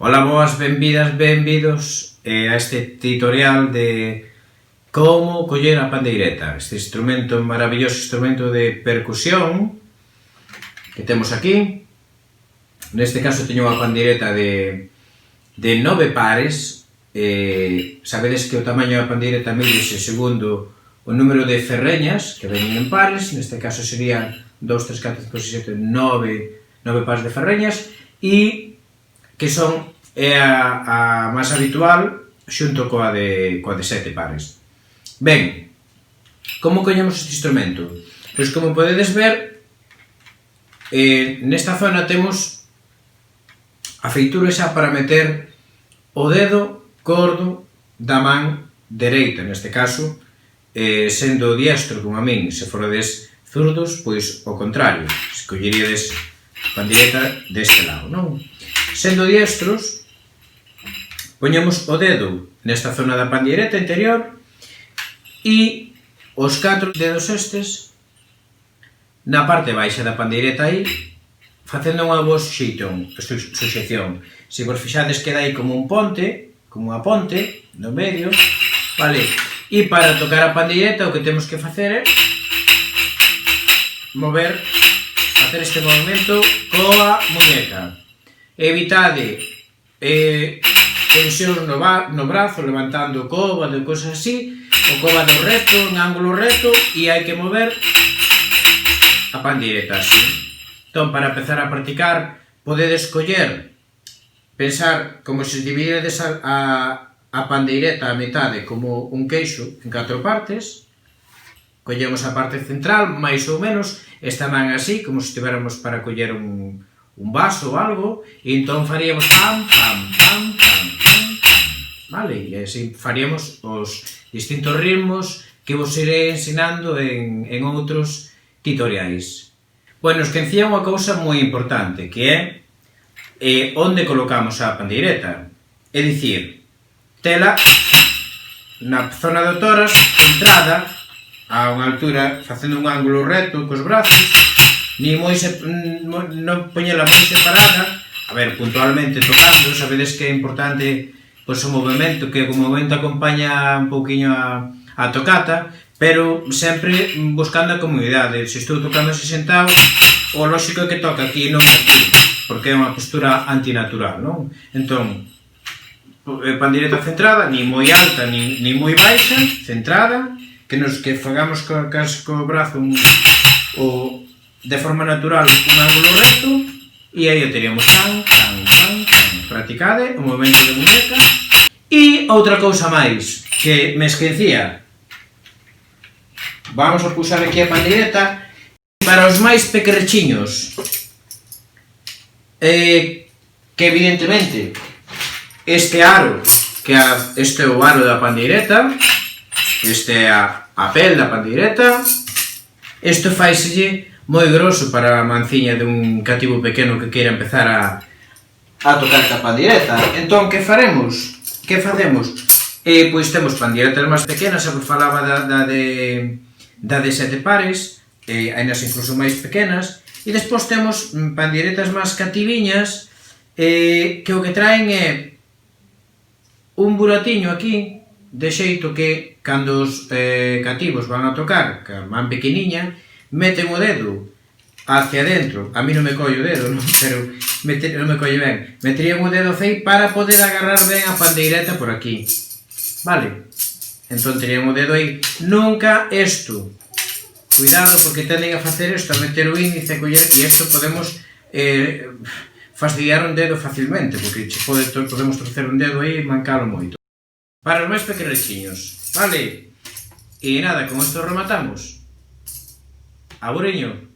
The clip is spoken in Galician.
Ola, boas, benvidas, benvidos a este tutorial de como coller a pandeireta, este instrumento, maravilloso instrumento de percusión que temos aquí. Neste caso teño unha pandeireta de 9 pares. Sabedes que o tamaño da pandeireta mídese segundo o número de ferreñas que veñen en pares. Neste caso serían 2, 3, 4, 5, 6, 7, 9 pares de ferreñas, e que son a máis habitual xunto coa de 7 pares. Ben, como coñemos este instrumento? Pois como podedes ver, nesta zona temos a feitura xa para meter o dedo gordo da man dereita, neste caso, sendo diestro como a min. Se foredes zurdos, pois o contrario, se colleríades a pandeireta deste lado, non? Sendo diestros, poñemos o dedo nesta zona da pandeireta interior e os 4 dedos estes na parte baixa da pandeireta aí, facendo unha boa suxeición. Se vos fixades, queda aí como un ponte, como unha ponte no medio, vale? E para tocar a pandeireta o que temos que facer é facer este movimento coa muñeca. Evitade tensión no brazo, levantando o cóbado e cosas así, o cóbado recto, en ángulo recto, e hai que mover a pandeireta así. Entón, para empezar a practicar, podedes coller, pensar como se dividiredes a pandeireta a metade como un queixo en 4 partes. Collemos a parte central, máis ou menos, esta man así, como se estiveramos para coller un vaso ou algo, e entón faríamos pam, pam, pam, pam, pam, pam, vale? E así faríamos os distintos ritmos que vos irei ensinando en outros tutoriais. Bueno, esquecía unha cousa moi importante, que é onde colocamos a pandeireta. É dicir, tela na zona do tórax, centrada a unha altura, facendo un ángulo recto cos brazos, non poñela moi separada. A ver, puntualmente tocando, sabedes que é importante pois, o movimento, que o movimento acompaña un pouquiño a tocata, pero sempre buscando a comodidade. Se estou tocando así sentado, o lógico é que toca aquí, non aquí, porque é unha postura antinatural, non? Entón, pandeireta centrada, ni moi alta, ni moi baixa, centrada, que fagamos co brazo de forma natural un ángulo recto, e aí o teríamos tan, tan, tan, tan. Practicade o movimento de muñeca. E outra cousa máis, que me esquecía. Vamos a pulsar aquí a pandeireta. Para os máis pequerrechiños, que evidentemente este aro, este é o aro da pandeireta, este é a pel da pandeireta, isto faiselle moi grosso para a manciña dun cativo pequeno que queira empezar a tocar a pandeireta. Entón, que faremos? Que facemos? Pois temos pandeiretas máis pequenas, xa vos falaba da de 7 pares, hai nas incluso máis pequenas, e despois temos pandeiretas máis cativiñas, que o que traen é un buratiño aquí, de xeito que, cando os cativos van a tocar, que a man pequeniña, meten o dedo hacia dentro. A mí non me collo o dedo, non? Pero non me collo ben. Meterían o dedo fei para poder agarrar ben a pandeireta por aquí, vale? Entón terían o dedo aí. Nunca isto. Cuidado, porque tenden a facer isto, a meter o índice, a coller, e isto podemos fastidiar un dedo facilmente, porque podemos torcer un dedo aí e mancalo moito. Para os máis pequerechiños, vale? E nada, con isto rematamos. Aburiño.